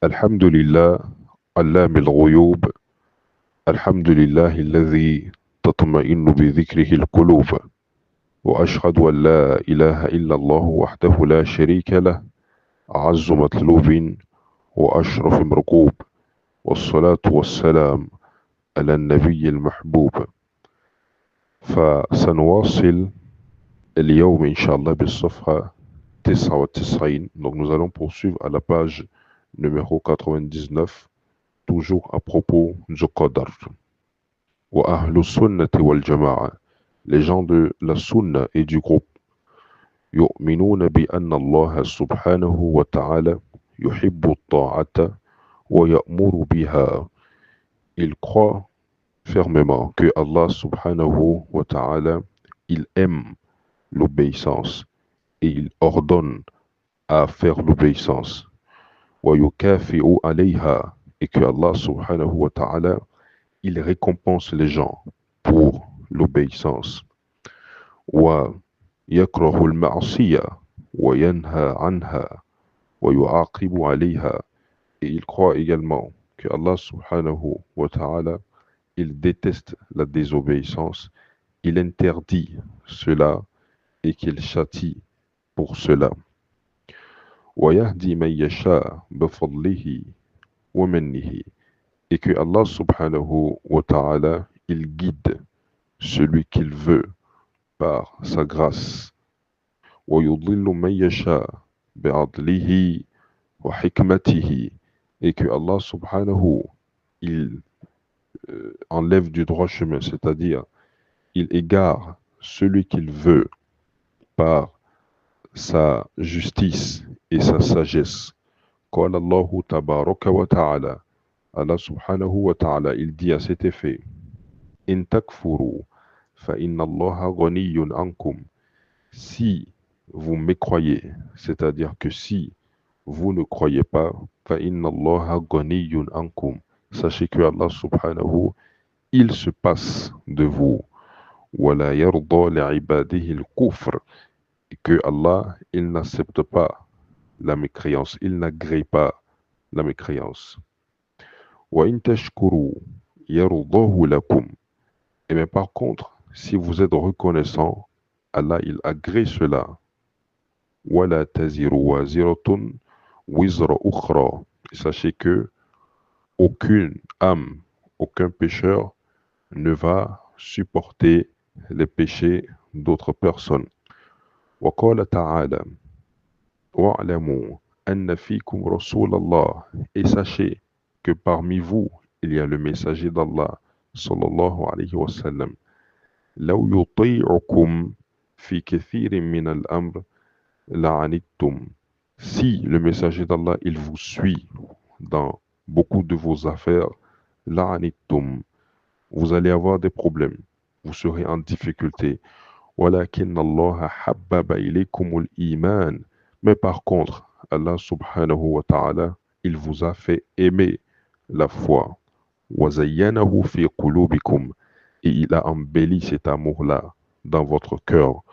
الحمد لله علام الغيوب. الحمد لله الذي تطمئن بذكره القلوب. وأشهد أن لا إله إلا الله وحده لا شريك له، أعز مطلوب وأشرف مرغوب. والصلاة والسلام على النبي المحبوب. فسنواصل اليوم إن شاء الله بالصفحة 99. Donc nous allons poursuivre à la page numéro 99, toujours à propos du Qadar. Wa ahlu sunnati wal jama'a, les gens de la sunna et du groupe, yu'minuna bi anna Allah subhanahu wa ta'ala yuhibbu ta'ata wa ya'muru biha. Ils croient fermement que Allah subhanahu wa ta'ala, il aime l'obéissance et il ordonne à faire l'obéissance. Wa yukafi'u alayha, et que Allah subhanahu wa ta'ala, il récompense les gens pour l'obéissance. Wa yakrahu al-ma'siya wa yanha anha wa yu'aqibu alayha. Et il croit également que Allah subhanahu wa ta'ala, il déteste la désobéissance, il interdit cela et qu'il châtie pour cela. Wa yahdi man yasha bi fadlihi wa mannihi. Et que Allah subhanahu wa ta'ala, il guide celui qu'il veut par sa grâce. وَيُضِلُّ مَن يَشَاءُ بِعَدْلِهِ وَحِكْمَتِهِ. Et que Allah subhanahu, il enlève du droit chemin, c'est-à-dire il égare celui qu'il veut par sa justice et sa sagesse. قال الله تبارك وتعالى. Allah subhanahu wa ta'ala, il dit à cet effet: إن تكفروا فإن الله غني عنكم. Si vous mécroyez, c'est-à-dire que si vous ne croyez pas, فإن الله غني عنكم. Sachez que Allah subhanahu, il se passe de vous. ولا يرضى لعباده الكفر. Et que Allah, il n'accepte pas la mécréance, il n'agrée pas la mécréance. وإن تشكروا يرضاه لكم. Et bien par contre, si vous êtes reconnaissant, Allah il agrée cela. وَلَا تَزِرُ وَازِرَةٌ وِزْرَ أُخْرَى. Sachez que aucune âme, aucun pécheur ne va supporter les péchés d'autres personnes. وقال تعالى: وَاعْلَمُوا أَنَّ فِيكُمْ رَسُولَ اللَّهِ. Et sachez que parmi vous, il y a le messager d'Allah, sallallahu alayhi wa sallam. لو يطيعكم في كثير من الأمر لعنتم. Si le messager d'Allah, il vous suit dans beaucoup de vos affaires, لعنتم, vous allez avoir des problèmes, vous serez en difficulté. ولكن الله حبب إليكم الإيمان. Mais par contre, Allah subhanahu wa ta'ala, il vous a fait aimer la foi. وزينه في قلوبكم. Et il a embelli cet amour-là dans votre cœur.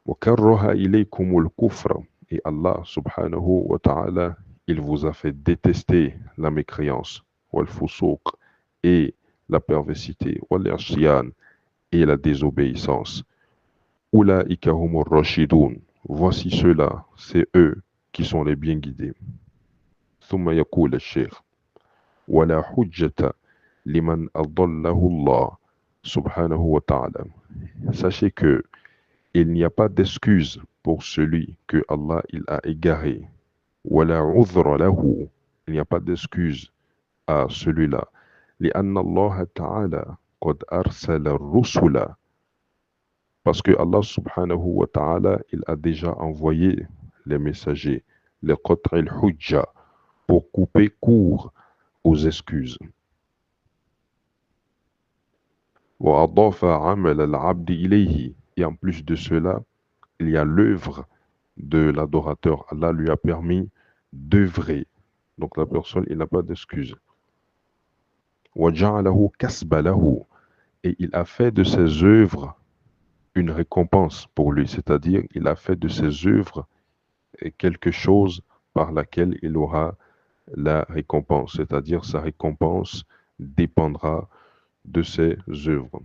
وَكَرَّهَ إِلَيْكُمُ الْكُفْرَ. Et Allah subhanahu wa ta'ala, il vous a fait détester la mécréance, وَالْفُسُوقِ, et la perversité, وَالْعِصْيَانِ, et la désobéissance. أُولَٰئِكَ هُمُ الرَّاشِدُونَ. Voici ceux-là, c'est eux qui sont les bien guidés. ثم يقول الشيخ: وَلَا حُجَّةَ liman adallahu Allah subhanahu wa ta'ala. Sachez que il n'y a pas d'excuse pour celui que Allah il a égaré. Wala udhra lahu. Il n'y a pas d'excuse à celui-là. لأن الله تعالى قد أرسل الرسل. Parce que Allah subhanahu wa ta'ala, il a déjà envoyé les messagers, les qat'i al-hujja, pour couper court aux excuses. وأضاف عمل العبد إليه. Et en plus de cela, il y a l'œuvre de l'adorateur. Allah lui a permis d'œuvrer. Donc la personne, il n'a pas d'excuse. وَجَعَلَهُ كَسْبَ لَهُ. Et il a fait de ses œuvres une récompense pour lui. C'est-à-dire, il a fait de ses œuvres quelque chose par laquelle il aura la récompense, c'est-à-dire sa récompense dépendra de ses œuvres.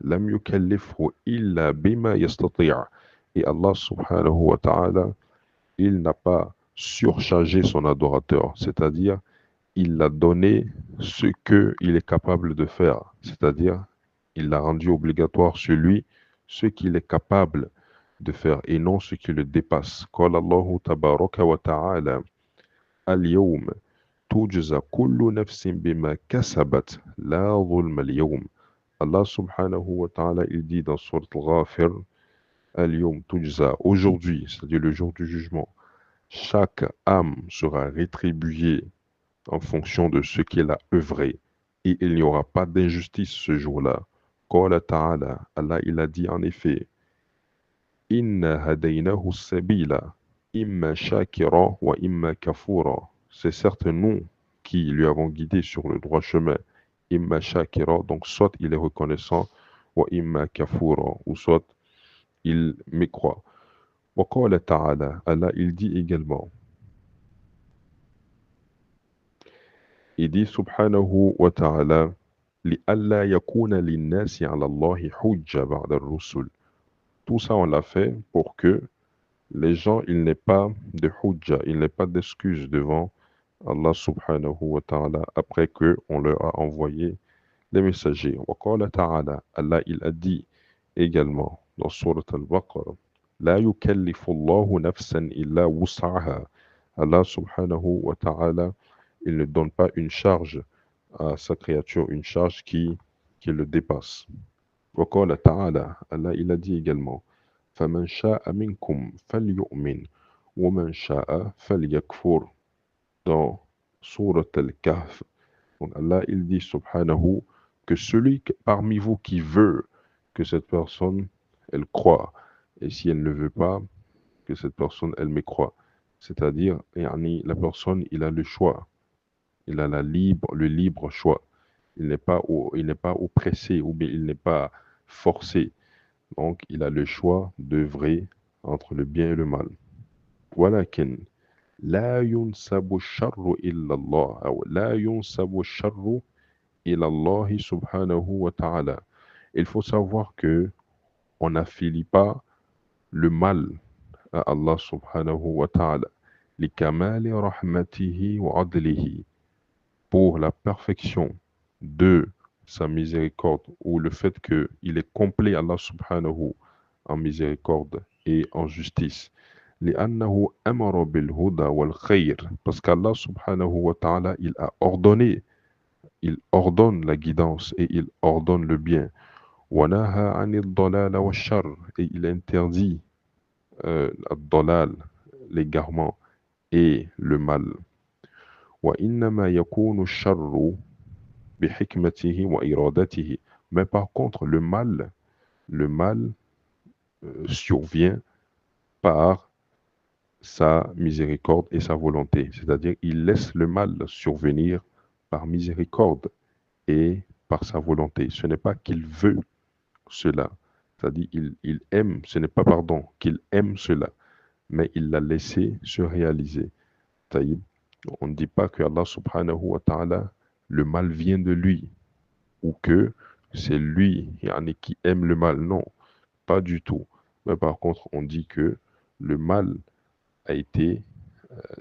Lam yukallifhu illa bima yastati'. Et Allah subhanahu wa ta'ala, il n'a pas surchargé son adorateur, c'est-à-dire il l'a donné ce qu'il est capable de faire, c'est-à-dire il l'a rendu obligatoire sur lui ce qu'il est capable de faire et non ce qui le dépasse. Qala Allahu tabaraka wa ta'ala al-yawm tujza kullu nafsin bima kasabat la zulma al-yawm. Allah subhanahu wa ta'ala il dit dans Surat Al-Ghafir al-yawm tujza, aujourd'hui, c'est-à-dire le jour du jugement, chaque âme sera rétribuée en fonction de ce qu'elle a œuvré. Et il n'y aura pas d'injustice ce jour-là. Qala ta'ala, Allah il a dit en effet, Inna hadaynahu sabila, imma shakira wa imma kafura. C'est certes nous qui lui avons guidé sur le droit chemin. Imma shakira, donc soit il est reconnaissant, wa imma kafura, ou soit il mécroit. Wa qala ta'ala, Allah il dit également, il dit subhanahu wa ta'ala, لِأَلَّا يَكُونَ لِلنَّاسِ عَلَى اللَّهِ حُجَّةٌ بَعْدَ الرُّسُلِ. Tout ça, on l'a fait pour que les gens, il n'aient pas de hujja, il n'aient pas d'excuse devant Allah subhanahu wa ta'ala après que on leur a envoyé les messagers. Wa qala ta'ala, Allah, il a dit également dans Surat Al-Baqarah, لا يكلف الله نفسا إلا وسعها. Allah subhanahu wa ta'ala, il ne donne pas une charge à sa créature, une charge qui le dépasse. وقال تعالى, Allah il a dit également, فَمَنْ شَاءَ مِنْكُمْ فَلْيُؤْمِنْ وَمَنْ شَاءَ فَلْيَكْفُرْ dans Surat Al-Kahf. Donc Allah il dit subhanahu que celui parmi vous qui veut que cette personne elle croit, et si elle ne veut pas que cette personne elle mécroit, c'est-à-dire la personne il a le choix, il a le libre choix. Il n'est pas oppressé ou bien il n'est pas forcé. Donc, il a le choix d'œuvrer entre le bien et le mal. ولكن لا ينسب الشر إلا الله أو لا ينسب الشر إلى الله سبحانه وتعالى. Il faut savoir que on n'affilie pas le mal à Allah subhanahu wa ta'ala. لكمال رحمته وعدله, pour la perfection de sa miséricorde ou le fait qu'il est complet Allah subhanahu en miséricorde et en justice. لأنه أمر بالهدى والخير, parce qu'Allah subhanahu wa ta'ala il a ordonné, il ordonne la guidance et il ordonne le bien. ونهى عن الضلال والشر, et il interdit الضلال, l'égarement et le mal. وإنما يكون الشر بحكمته وإرادته. Mais par contre, le mal survient par sa miséricorde et sa volonté. C'est-à-dire, il laisse le mal survenir par miséricorde et par sa volonté. Ce n'est pas qu'il veut cela. C'est-à-dire, il aime, ce n'est pas, pardon, qu'il aime cela, mais il l'a laissé se réaliser. C'est-à-dire, on ne dit pas que Allah subhanahu wa ta'ala, le mal vient de lui, ou que c'est lui qui aime le mal. Non, pas du tout. Mais par contre, on dit que le mal a été,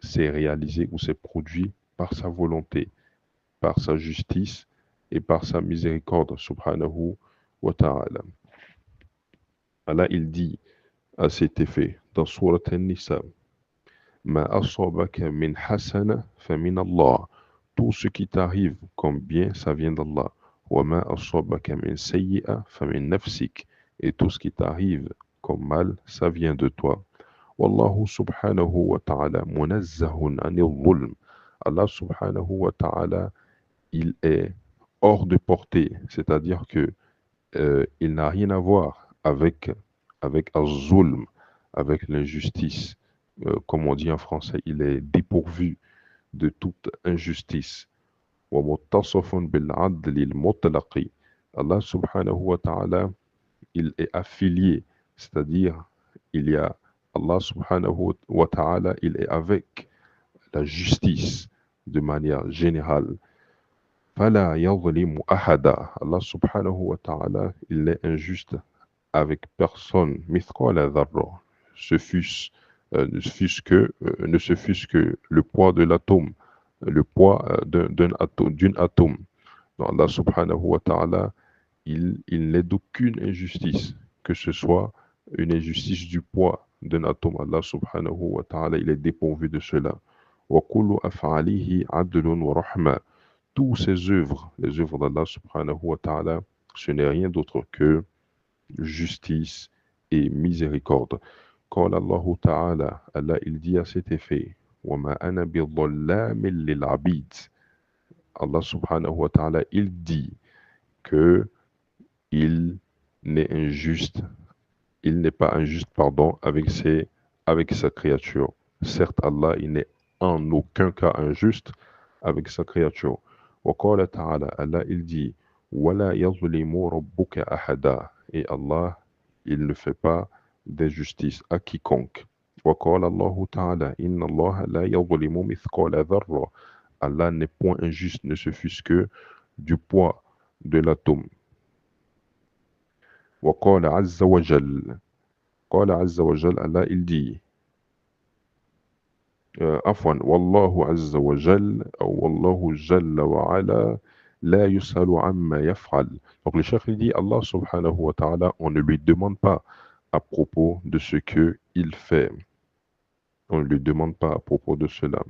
s'est réalisé ou s'est produit par sa volonté, par sa justice et par sa miséricorde, subhanahu wa ta'ala. Allah, il dit à cet effet dans Surat An-Nisa, Ma asabaka min hasana fa min Allah. Tout ce qui t'arrive comme bien, ça vient d'Allah. وَمَا أَصَابَكَ مِنْ سَيِّئَةٍ فَمِنْ نَفْسِكَ. Et tout ce qui t'arrive comme mal, ça vient de toi. وَاللَّهُ سُبْحَانَهُ وَتَعَالَى مُنَزَّهٌ عَنِ الظُّلْمِ. Allah subhanahu wa ta'ala, il est hors de portée, c'est-à-dire que il n'a rien à voir avec az-zulm, avec l'injustice. Comme on dit en français, il est dépourvu de toute injustice. ومتصف بالعدل المطلق. Allah subhanahu wa ta'ala, il est affilié, c'est-à-dire il y a Allah subhanahu wa ta'ala, il est avec la justice de manière générale. فَلَا يَظْلِمُ أَحَدًا. Allah subhanahu wa ta'ala, il n'est injuste avec personne. مِثْقَالَ ذَرَّةٍ. Ne se fût-ce que le poids de l'atome, le poids d'une atome. Donc Allah subhanahu wa ta'ala, il n'est d'aucune injustice, que ce soit une injustice du poids d'un atome. Allah subhanahu wa ta'ala, il est dépourvu de cela. وَكُلُّ أَفْعَالِهِ عَدْلٌ وَرَحْمَةٌ. Tous ses œuvres, les œuvres d'Allah subhanahu wa ta'ala, ce n'est rien d'autre que justice et miséricorde. Quand Allah ta'ala, Allah il dit à cet effet, وَمَا أَنَا بِظَلَّامٍ لِلْعَبِيدِ. Allah subhanahu wa ta'ala, il dit que il n'est injuste, il n'est pas injuste, pardon, avec sa créature. Certes, Allah, il n'est en aucun cas injuste avec sa créature. وقال تعالى, Allah, il dit, وَلَا يَظْلِمُ رَبُّكَ أَحَدًا. Et Allah, il ne fait pas d'injustice à quiconque. وقال الله تعالى, إِنَّ اللَّهَ لَا يَظْلِمُ مِثْقَالَ ذَرَّةٍ. Allah n'est point injuste, ne se fût-ce que du poids de l'atome. وقال عز وجل, قال عز وجل, Allah, il dit, عفوا, والله عز وجل أو والله جل وعلا لا يسأل عما يفعل. Donc le cheikh il dit, Allah subhanahu wa ta'ala, on ne lui demande pas à propos de ce que il fait. On ne lui demande pas à propos de cela.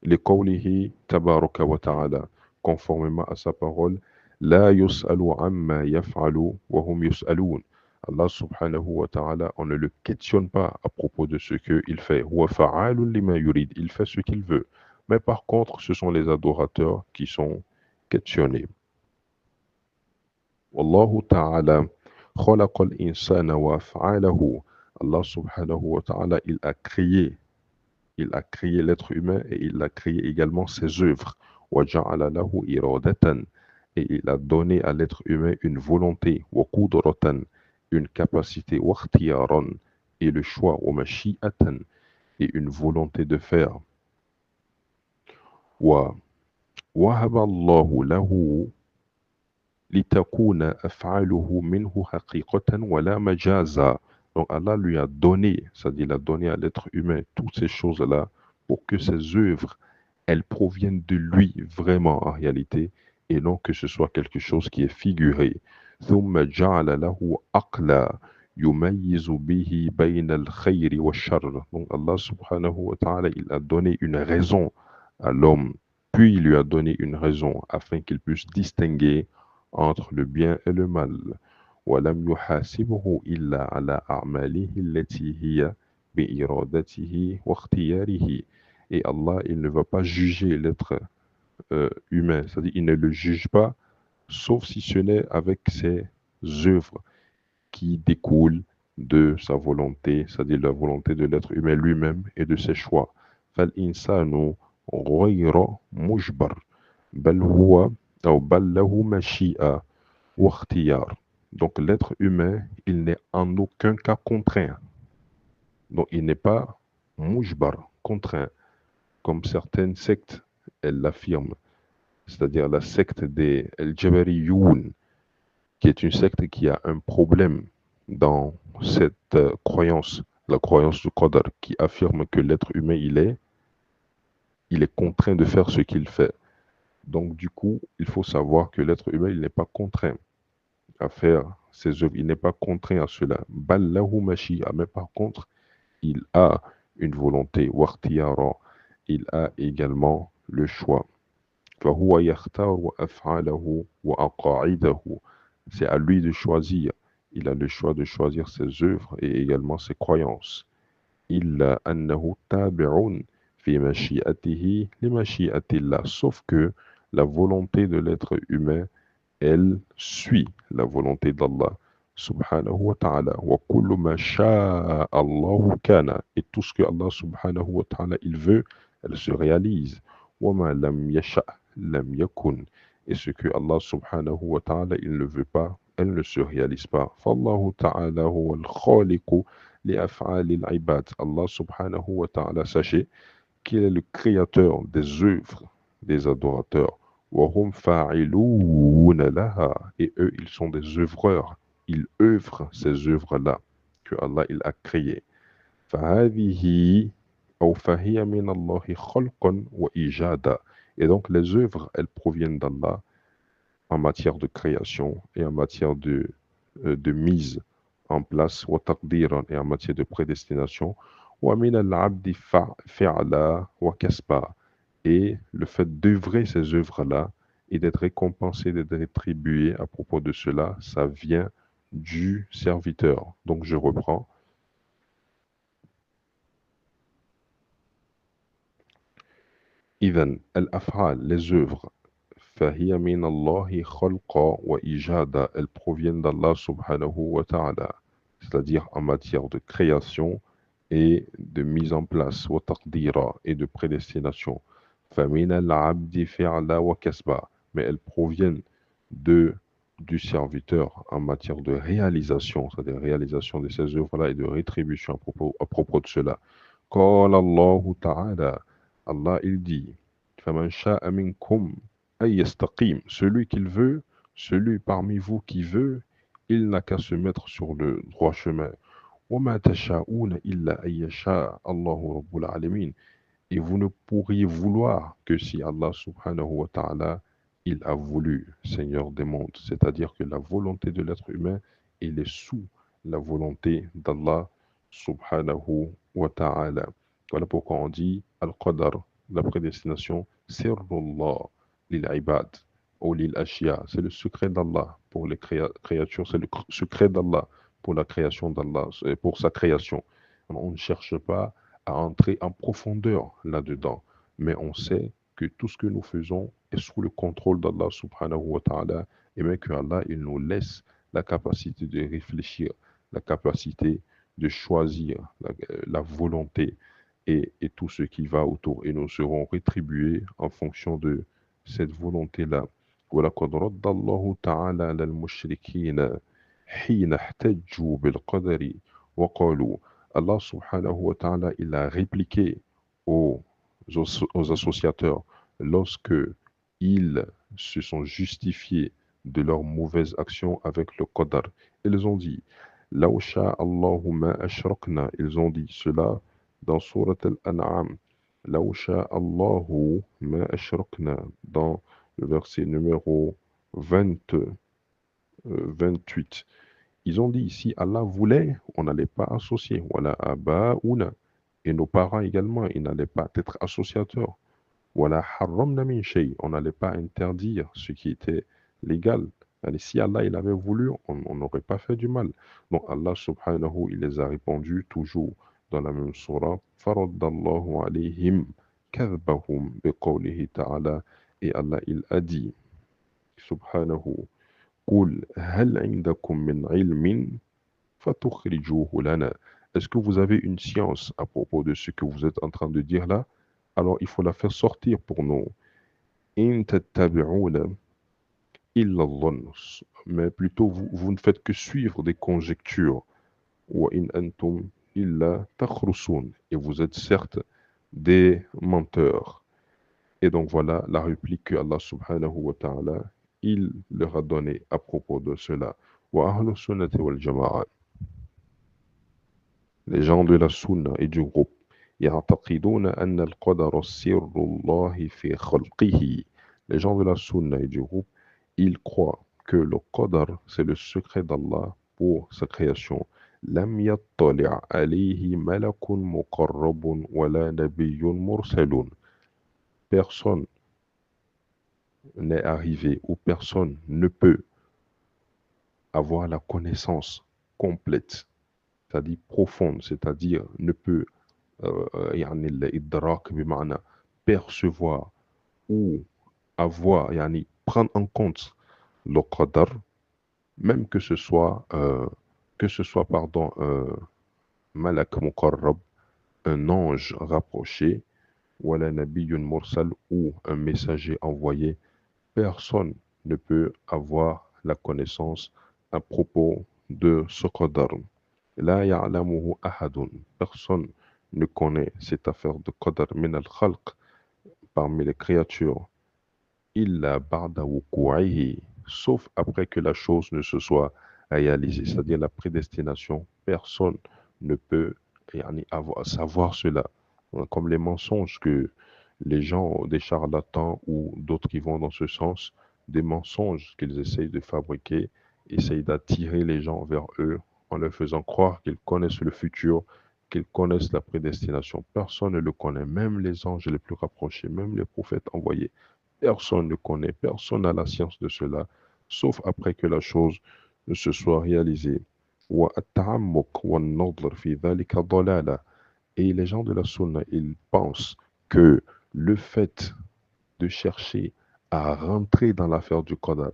لقوله تبارك وتعالى, conformément à sa parole, لا يسأل عما يفعل وهم يسألون. Allah subhanahu wa ta'ala, on ne le questionne pas à propos de ce qu'il fait. Il fait ce qu'il veut. Mais par contre, ce sont les adorateurs qui sont questionnés. Wallahu ta'ala khalaqa al-insana wa af'alahu. Allah subhanahu wa ta'ala, il a créé l'être humain et il a créé également ses œuvres. وَجَعَلَ لَهُ إِرَادَةً. Et il a donné à l'être humain une volonté. وَقُدْرَةً. Une capacité. وَاخْتِيَارًا. Et le choix. وَمَشِيئَةً. Et une volonté de faire. وَوَهَبَ اللَّهُ لَهُ لِتَكُونَ أَفْعَالُهُ مِنْهُ حَقِيقَةً وَلَا مَجَازًا. Donc Allah lui a donné, c'est-à-dire il a donné à l'être humain toutes ces choses-là pour que ses œuvres, elles proviennent de lui vraiment en réalité et non que ce soit quelque chose qui est figuré. ثُمَّ جَعَلَ لَهُ عَقْلًا يُمَيِّزُ بِهِ بَيْنَ الْخَيْرِ وَالشَّرِّ. Donc Allah subhanahu wa ta'ala, il a donné une raison à l'homme, puis il lui a donné une raison afin qu'il puisse distinguer entre le bien et le mal. وَلَمْ يُحَاسِبْهُ إِلَّا عَلَى أَعْمَالِهِ التي هي بإرادته واختياره. Et Allah, il ne va pas juger l'être humain, c'est-à-dire il ne le juge pas, sauf si ce n'est avec ses œuvres qui découlent de sa volonté, c'est-à-dire la volonté de l'être humain lui-même et de ses choix. فَالْإِنسَانُ غَيْرَ مُجْبَرٍ بَلْ هُوَ أو بَلْ لَهُ مَشِيئَةٌ واختيار. Donc l'être humain, il n'est en aucun cas contraint. Donc il n'est pas mujbar, contraint, comme certaines sectes, elles l'affirment. C'est-à-dire la secte des El-Jabariyoun, qui est une secte qui a un problème dans cette croyance, la croyance du Qadar, qui affirme que l'être humain, il est contraint de faire ce qu'il fait. Donc du coup, il faut savoir que l'être humain, il n'est pas contraint à faire ses œuvres. Il n'est pas contraint à cela. Ballahu mashia, mais par contre, il a une volonté. Waqtiyara, il a également le choix. فهو يختار أفعاله وأقاعده. C'est à lui de choisir. Il a le choix de choisir ses œuvres et également ses croyances. إلا أنه تابع في مشيئته لمشيئة الله. Sauf que la volonté de l'être humain, elle suit la volonté d'Allah subhanahu wa ta'ala. Wa kullu ma sha'a Allahu kana. Et tout ce que Allah subhanahu wa ta'ala il veut, elle se réalise. Wa ma lam yasha' lam yakun. Et ce que Allah subhanahu wa ta'ala il ne veut pas, elle ne se réalise pas. Fallahu ta'ala huwa al-khaliqu li af'ali al-ibad. Allah subhanahu wa ta'ala, sachez qu'il est le créateur des œuvres des adorateurs. وَهُمْ فَاعِلُونَ لَهَا. Et eux, ils sont des œuvreurs. Ils œuvrent ces œuvres-là que Allah il a créées. فَهَذِهِ أو فَهِيَ مِنَ اللَّهِ خَلْقًا وَإِيجَادًا. Et donc les œuvres, elles proviennent d'Allah en matière de création et en matière de mise en place, وتقديرا, et en matière de prédestination, ومن العبد فعلا وكسبا. Et le fait d'œuvrer ces œuvres-là et d'être récompensé, d'être rétribué à propos de cela, ça vient du serviteur. Donc je reprends. إذن الأفعال, les œuvres, فهي من الله خلقا وإيجادا, elles proviennent d'Allah subhanahu wa ta'ala, c'est-à-dire en matière de création et de mise en place, وتقديرا, et de prédestination. فمن العبد فعلا وكسبا, mais elles proviennent de du serviteur en matière de réalisation, c'est-à-dire réalisation de ces œuvres-là et de rétribution à propos de cela. قال الله تعالى, Allah il dit, فَمَنْ شَاءَ مِنْكُمْ أَنْ يَسْتَقِيمَ. Celui qu'il veut, celui parmi vous qui veut, il n'a qu'à se mettre sur le droit chemin. وَمَا تَشَاءُونَ إِلَّا أَنْ يَشَاءَ اللَّهُ رَبُّ الْعَالَمِينَ. Et vous ne pourriez vouloir que si Allah subhanahu wa ta'ala, il a voulu, Seigneur des mondes. C'est-à-dire que la volonté de l'être humain, elle est sous la volonté d'Allah subhanahu wa ta'ala. Voilà pourquoi on dit Al-Qadar, la prédestination, Sirrullah lil ibad ou lil ashya. C'est le secret d'Allah pour les créatures, c'est le secret d'Allah pour la création d'Allah, pour sa création. On ne cherche pas à entrer en profondeur là-dedans, mais on sait que tout ce que nous faisons est sous le contrôle d'Allah subhanahu wa ta'ala, et même que Allah, il nous laisse la capacité de réfléchir, la capacité de choisir, la volonté et tout ce qui va autour. Et nous serons rétribués en fonction de cette volonté-là. ولقد رد الله تعالى على المشركين حين احتجوا بالقدر وقالوا. Allah subhanahu wa ta'ala, il a répliqué aux associateurs lorsque ils se sont justifiés de leurs mauvaises actions avec le qadar. Ils ont dit, Law sha'a Allahu ma ashrakna. Ils ont dit cela dans Surat Al-An'am. Law sha'a Allahu ma ashrakna. Dans le verset numéro 28. Ils ont dit, si Allah voulait, on n'allait pas associer. Voilà, aba'una. Et nos parents également, ils n'allaient pas être associateurs. Voilà, harramna min shay. On n'allait pas interdire ce qui était légal. Allez, si Allah il avait voulu, on n'aurait pas fait du mal. Donc Allah subhanahu, il les a répondus toujours dans la même surah. Faraddallahu alayhim kadhbahum biqawlihi ta'ala. Et Allah il a dit, subhanahu, قُلْ هَلْ عِنْدَكُم مِّنْ عِلْمٍ فَتُخْرِجُوهُ لَنَا. Est-ce que vous avez une science à propos de ce que vous êtes en train de dire là? Alors il faut la faire sortir pour nous. إِن تَتَّبِعُونَ إِلَّا الظَّنَّ. Mais plutôt vous ne faites que suivre des conjectures. وَإِنْ أَنْتُمْ إِلَّا تَخْرُصُونَ. Et vous êtes certes des menteurs. Et donc voilà la réplique que Allah subhanahu wa ta'ala il leur a donné à propos de cela. Wa ahlu sunnati wal jama'a. Les gens de la sunna et du groupe. يعتقدون أن القدر سر الله في خلقه. Les gens de la sunna et du groupe, ils croient que le qadar, c'est le secret d'Allah pour sa création. لم يطلع عليه ملك مقرب ولا نبي مرسل. Personne n'est arrivé ou personne ne peut avoir la connaissance complète, c'est-à-dire profonde, c'est-à-dire ne peut يعني الإدراك بمعنى percevoir ou avoir, يعني prendre en compte le qadar, même que ce soit pardon, malak muqarrab, un ange rapproché, wala nabiyyun mursal, ou un messager envoyé. Personne ne peut avoir la connaissance à propos de ce qadar. La ya'lamuhu ahadun. Personne ne connaît cette affaire de qadar min al-khalq parmi les créatures illa ba'da wuku'ihi, sauf après que la chose ne se soit réalisée, c'est-à-dire la prédestination. Personne ne peut savoir cela. Comme les mensonges que les gens, des charlatans ou d'autres qui vont dans ce sens, des mensonges qu'ils essayent de fabriquer, essayent d'attirer les gens vers eux en leur faisant croire qu'ils connaissent le futur, qu'ils connaissent la prédestination. Personne ne le connaît, même les anges les plus rapprochés, même les prophètes envoyés. Personne ne connaît, personne n'a la science de cela, sauf après que la chose ne se soit réalisée. وَالتَّعَمُّقُ وَالنَّظْرُ فِي ذَلِكَ ضَلَالَةٌ. Et les gens de la Sunna, ils pensent que le fait de chercher à rentrer dans l'affaire du Qadar,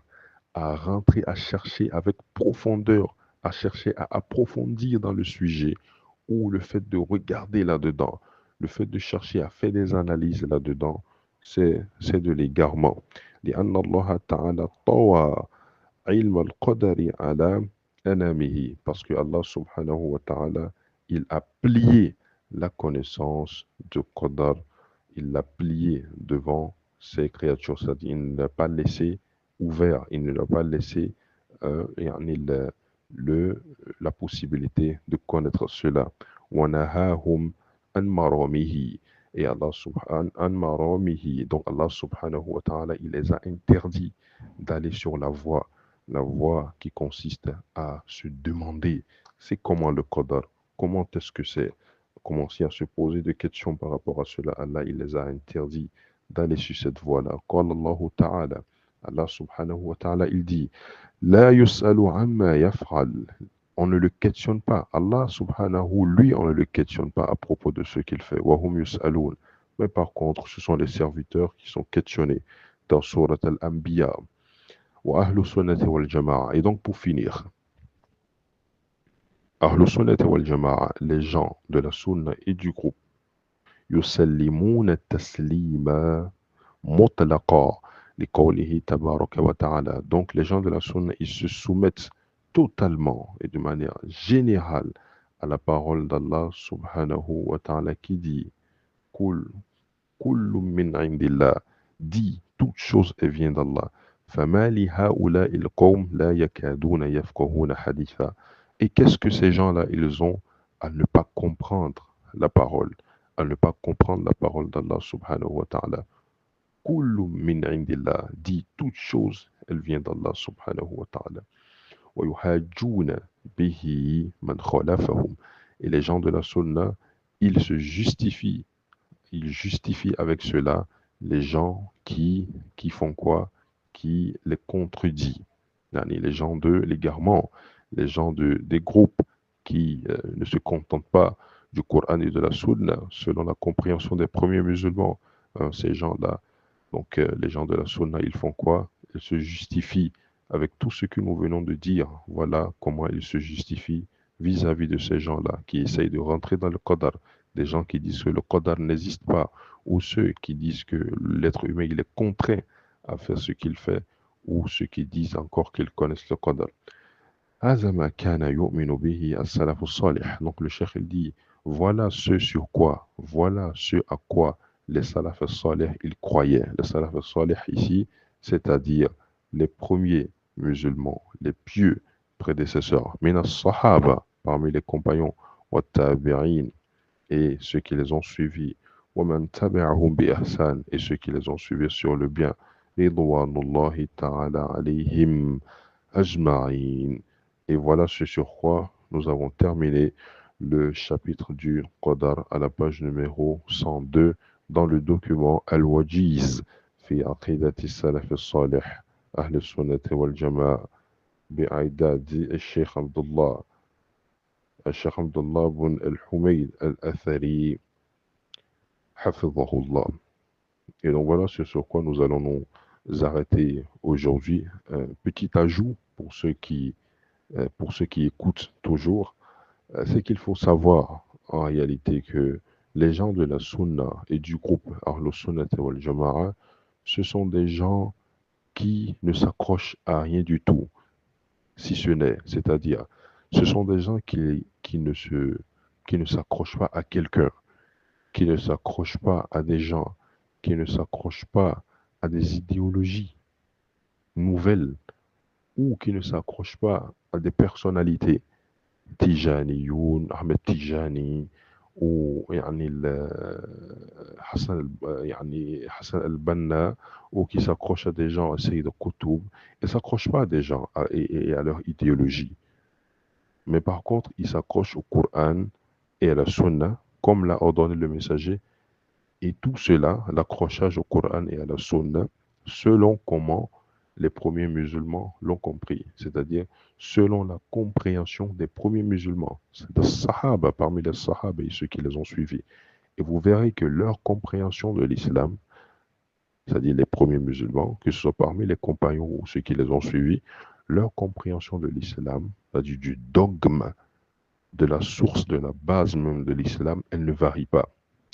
à rentrer, à chercher avec profondeur, à chercher à approfondir dans le sujet, ou le fait de regarder là-dedans, le fait de chercher à faire des analyses là-dedans, c'est de l'égarement. لأن الله تعالى طوى علم القدر على أنامه. Parce que Allah subhanahu wa ta'ala, il a plié la connaissance du Qadar, il l'a plié devant ses créatures, c'est-à-dire il ne l'a pas laissé ouvert, il ne l'a pas laissé yani le, la possibilité de connaître cela. وَنَهَاهُمْ عَنْ مَرَامِهِ. Et Allah subhanahu an maramihi. Donc Allah subhanahu wa ta'ala, il les a interdits d'aller sur la voie qui consiste à se demander c'est comment le qadar, comment est-ce que c'est, commencer à se poser des questions par rapport à cela. Allah, il les a interdits d'aller sur cette voie-là. قال الله تعالى, Allah subhanahu wa ta'ala, il dit لا يسأل عما يفعل. On ne le questionne pas. Allah subhanahu, lui, on ne le questionne pas à propos de ce qu'il fait. وهم يسألون. Mais par contre, ce sont les serviteurs qui sont questionnés dans Surat Al-Anbiya. وأهل السنة والجماعة. Et donc pour finir, أهل السنة والجماعة, les gens de la sunna et du groupe, يسلمون التسليم مطلقا لقوله تبارك وتعالى. Donc les gens de la sunna, ils se soumettent totalement et de manière générale à la parole d'Allah subhanahu wa ta'ala qui dit كل كل من عند الله, dit toute chose vient d'Allah. فما لهؤلاء القوم لا يكادون يفقهون حديثا. Et qu'est-ce que ces gens-là, ils ont à ne pas comprendre la parole, à ne pas comprendre la parole d'Allah subhanahu wa ta'ala. كل من عند الله, dit toute chose, elle vient d'Allah subhanahu wa ta'ala. ويحاجون به من خالفهم. Et les gens de la sunna, ils se justifient, il justifie avec cela les gens qui font quoi? Qui les contredit. Les gens de l'égarement, les gens des groupes qui ne se contentent pas du Coran et de la Sunna selon la compréhension des premiers musulmans. Ces gens-là, donc les gens de la Sunna, ils font quoi? Ils se justifient avec tout ce que nous venons de dire. Voilà comment ils se justifient vis-à-vis de ces gens-là qui essayent de rentrer dans le Qadar, des gens qui disent que le Qadar n'existe pas, ou ceux qui disent que l'être humain il est contraint à faire ce qu'il fait, ou ceux qui disent encore qu'ils connaissent le Qadar. هذا ما كان يؤمن به السلف الصالح. Donc le cheikh il dit voilà ce sur quoi, voilà ce à quoi les salaf salih ils croyaient. Les salaf salih ici, c'est-à-dire les premiers musulmans, les pieux prédécesseurs, min as-sahaba, parmi les compagnons, wa tabi'in, et ceux qui les ont suivis, وَمَنْ تَبِعَهُمْ بِإِحْسَانٍ, et ceux qui les ont suivis sur le bien, رِضْوَانُ اللَّهِ تَعَالَى عَلَيْهِمْ أَجْمَعِينَ. Et voilà ce sur quoi nous avons terminé le chapitre du Qadar à la page numéro 102 dans le document Al-Wajiz في عقيدة السلف الصالح أهل السنة والجماعة بإعداد الشيخ عبد الله بن الحميد الأثري حفظه. Et donc voilà ce sur quoi nous allons nous arrêter aujourd'hui. Un petit ajout pour ceux qui écoutent toujours, c'est qu'il faut savoir en réalité que les gens de la Sunna et du groupe Ahlus Sunnah wal Jama'a, ce sont des gens qui ne s'accrochent à rien du tout, si ce n'est, c'est-à-dire, ce sont des gens qui ne s'accrochent pas à quelqu'un. qui ne s'accroche pas à des gens, qui ne s'accroche pas à des idéologies nouvelles ou qui ne s'accroche pas à des personnalités. Tijaniyoun, Ahmed Tijani, ou Hassan al-Banna, ou qui s'accroche à des gens, à Sayyid Qutb, ils ne s'accrochent pas à des gens et à leur idéologie. Mais par contre, ils s'accrochent au Coran et à la Sunna, comme l'a ordonné le messager, et tout cela, l'accrochage au Coran et à la Sunna, selon comment les premiers musulmans l'ont compris, c'est-à-dire selon la compréhension des premiers musulmans, c'est des Sahaba, parmi les Sahaba et ceux qui les ont suivis. Et vous verrez que leur compréhension de l'islam, c'est-à-dire les premiers musulmans, que ce soit parmi les compagnons ou ceux qui les ont suivis, leur compréhension de l'islam, c'est-à-dire du dogme, de la source, de la base même de l'islam, elle ne varie pas.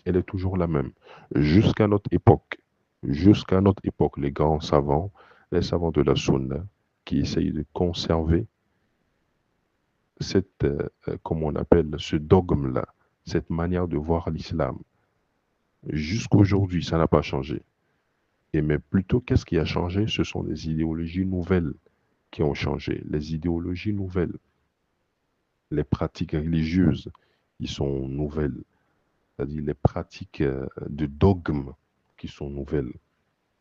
Elle est toujours la même. Jusqu'à notre époque, jusqu'à notre époque, les grands savants, les savants de la Sunna, qui essayent de conserver cette, comme on appelle, ce dogme-là, cette manière de voir l'islam. Jusqu'aujourd'hui, ça n'a pas changé. Et mais plutôt, qu'est-ce qui a changé? Ce sont les idéologies nouvelles qui ont changé. Les idéologies nouvelles, les pratiques religieuses, qui sont nouvelles. C'est-à-dire les pratiques de dogme qui sont nouvelles.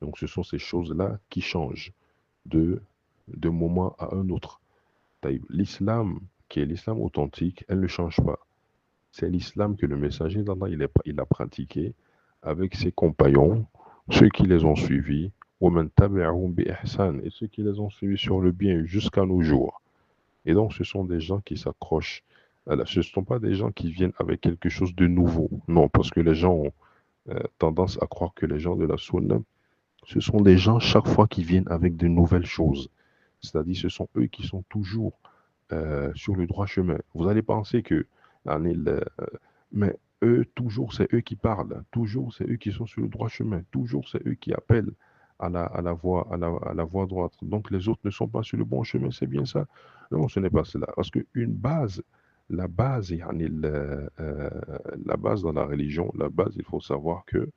Donc ce sont ces choses-là qui changent de, de moment à un autre. L'islam, qui est l'islam authentique, elle ne change pas. C'est l'islam que le messager d'Allah, il a pratiqué avec ses compagnons, ceux qui les ont suivis, وَمَن تَبِعَهُمْ بِإِحْسَانٍ, et ceux qui les ont suivis sur le bien jusqu'à nos jours. Et donc, ce sont des gens qui s'accrochent. Ce ne sont pas des gens qui viennent avec quelque chose de nouveau. Non, parce que les gens ont tendance à croire que les gens de la Sunna, ce sont des gens chaque fois qui viennent avec de nouvelles choses. C'est-à-dire, ce sont eux qui sont toujours sur le droit chemin. Vous allez penser que, mais eux, toujours, c'est eux qui parlent. Toujours, c'est eux qui sont sur le droit chemin. Toujours, c'est eux qui appellent à la voie droite. Donc, les autres ne sont pas sur le bon chemin. C'est bien ça? Non, ce n'est pas cela. Parce qu'une base, la base, la base dans la religion, la base, il faut savoir que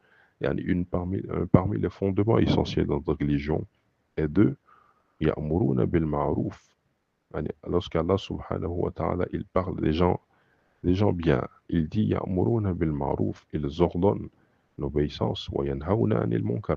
parmi les fondements essentiels dans notre religion est de يأمرون بالمعروف. Lorsqu'Allah subhanahu wa ta'ala, il parle des gens bien, il dit يأمرون بالمعروف, ils ordonnent l'obéissance, وينهون عن المنكر,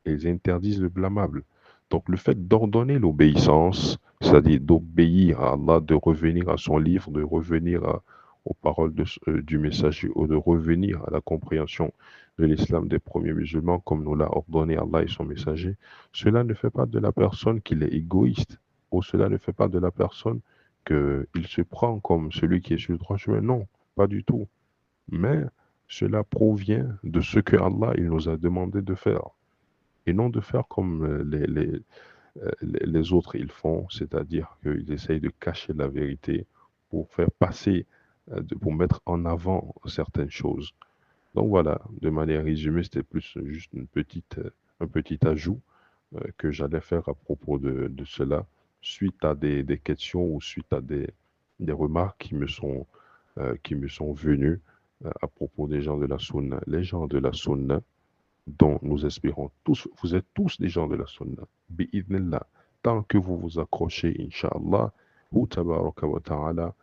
et ils interdisent le blâmable. Donc le fait d'ordonner l'obéissance, c'est-à-dire d'obéir à Allah, de revenir à son livre, de revenir aux paroles du messager, ou de revenir à la compréhension de l'islam des premiers musulmans, comme nous l'a ordonné Allah et son messager, cela ne fait pas de la personne qu'il est égoïste, ou cela ne fait pas de la personne qu'il se prend comme celui qui est sur le droit chemin. Non, pas du tout. Mais cela provient de ce que Allah il nous a demandé de faire. Et non de faire comme les autres ils font, c'est-à-dire qu'ils essayent de cacher la vérité pour faire passer, pour mettre en avant certaines choses. Donc voilà, de manière résumée, c'était plus juste un petit ajout que j'allais faire à propos de cela, suite à des questions ou suite à des remarques qui me sont venues à propos des gens de la Sunna. Les gens de la Sunna, dont nous espérons tous, vous êtes tous des gens de la Sunna, bi'idnillah, tant que vous vous accrochez, Inch'Allah, ou tabaraka wa ta'ala,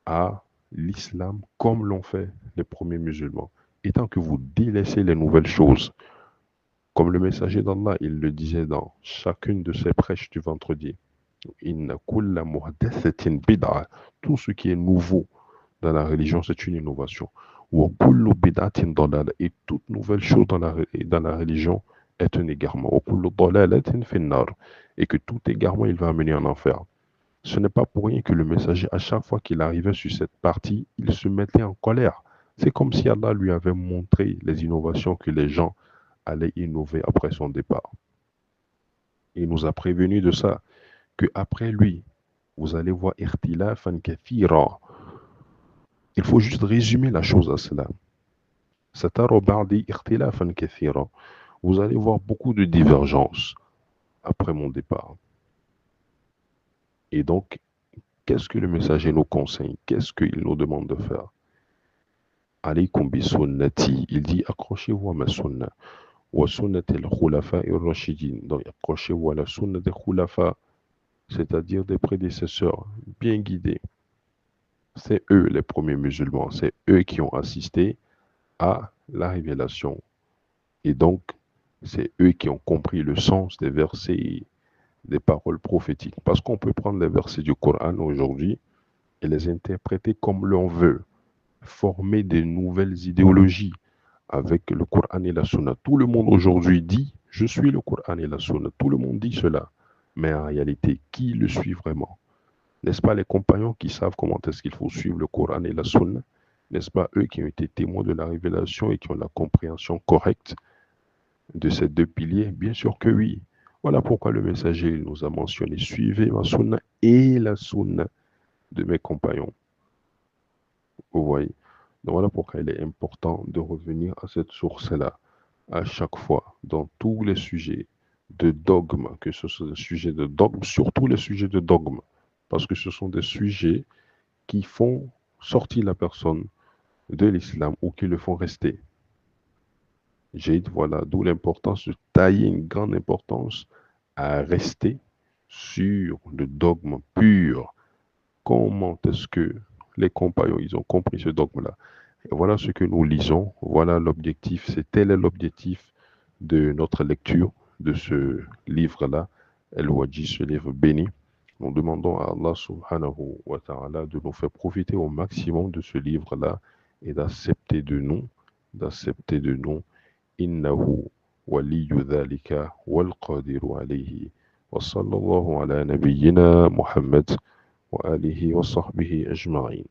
à l'islam comme l'ont fait les premiers musulmans. Et tant que vous délaissez les nouvelles choses, comme le messager d'Allah, il le disait dans chacune de ses prêches du vendredi, Inna kulla muhdathatin bid'a. Tout ce qui est nouveau dans la religion, c'est une innovation. Wa kullu bid'atin dalala. Et toute nouvelle chose dans la religion est un égarement. Wa kullu dalalatin finnar. Et que tout égarement, il va amener en enfer. Ce n'est pas pour rien que le messager, à chaque fois qu'il arrivait sur cette partie, il se mettait en colère. C'est comme si Allah lui avait montré les innovations que les gens allaient innover après son départ. Il nous a prévenu de ça, que après lui, vous allez voir ikhtilafan kathira. Il faut juste résumer la chose à cela. Satara ba'di ikhtilafan kathira. Vous allez voir beaucoup de divergences après mon départ. Et donc, qu'est-ce que le messager nous conseille? Qu'est-ce qu'il nous demande de faire? alaykum bi sunnati. Il dit accrochez-vous à ma sunna. Wa sunnati al-khulafa ar-rashidin. Donc accrochez-vous à la sunna des khulafa, c'est-à-dire des prédécesseurs bien guidés. C'est eux les premiers musulmans, c'est eux qui ont assisté à la révélation. Et donc, c'est eux qui ont compris le sens des versets, des paroles prophétiques. Parce qu'on peut prendre les versets du Coran aujourd'hui et les interpréter comme l'on veut, former des nouvelles idéologies avec le Coran et la Sunna. Tout le monde aujourd'hui dit, je suis le Coran et la Sunna. Tout le monde dit cela. Mais en réalité, qui le suit vraiment? N'est-ce pas les compagnons qui savent comment est-ce qu'il faut suivre le Coran et la Sunna? N'est-ce pas eux qui ont été témoins de la révélation et qui ont la compréhension correcte de ces deux piliers? Bien sûr que oui. Voilà pourquoi le messager nous a mentionné, suivez ma Sunna et la Sunna de mes compagnons. Vous voyez? Donc voilà pourquoi il est important de revenir à cette source-là à chaque fois, dans tous les sujets de dogme, que ce soit des sujets de dogme, surtout les sujets de dogme, parce que ce sont des sujets qui font sortir la personne de l'islam ou qui le font rester. J'ai dit, voilà, d'où l'importance de tailler une grande importance à rester sur le dogme pur. Comment est-ce que les compagnons, ils ont compris ce dogme-là? Et voilà ce que nous lisons, voilà l'objectif, c'est tel est l'objectif de notre lecture de ce livre-là, El-Wadi, ce livre béni. Nous demandons à Allah subhanahu wa ta'ala de nous faire profiter au maximum de ce livre-là et d'accepter de nous, innahu waliyu dhalika wal qadiru alayhi. Wa sallallahu ala nabiyyina Muhammad wa alihi wa sahbihi ajma'in.